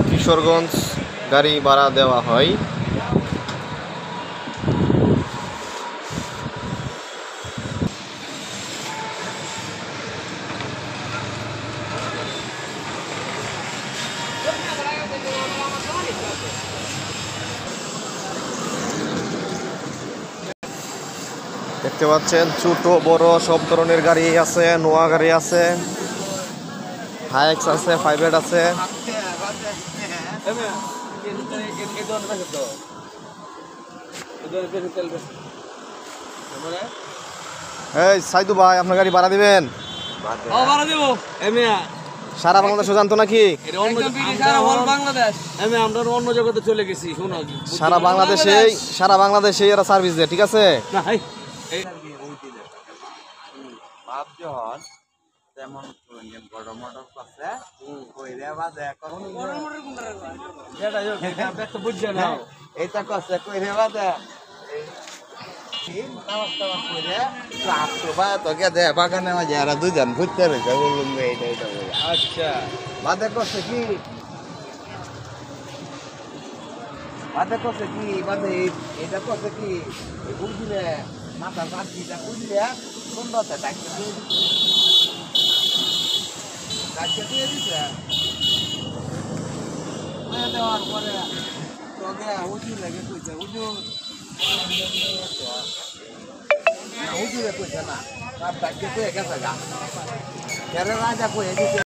কিশোরগঞ্জ গাড়ি ভাড়া দেওয়া হয়। দেখতে পাচ্ছেন ছোট বড় সব ধরনের গাড়ি আছে, নোয়া গাড়ি আছে, হাইএক্স আছে, 500 আছে। এই সাইদু ভাই, আপনার গাড়ি ভাড়া দিবেন? সারা বাংলাদেশে জানতো নাকি? অন্য জগতে চলে গেছি। সারা বাংলাদেশে এরা সার্ভিস দেয়, ঠিক আছে? বাগানে মাঝে এরা দুজন ঘুরতে রয়েছে, বললাম এইটা এটা বলে। আচ্ছা, বাদে করছে কি এটা করছে কি বুঝলে মাথার পাখিটা বুঝলে সুন্দরটা ডাক্তার দিয়ে দিছে দেওয়ার পরে তোকে উজু লেগে কইছে হুজুরে কইছে না, তার ডাক্তার কয়ে গেছে গা, রাজা কয়ে দিছে।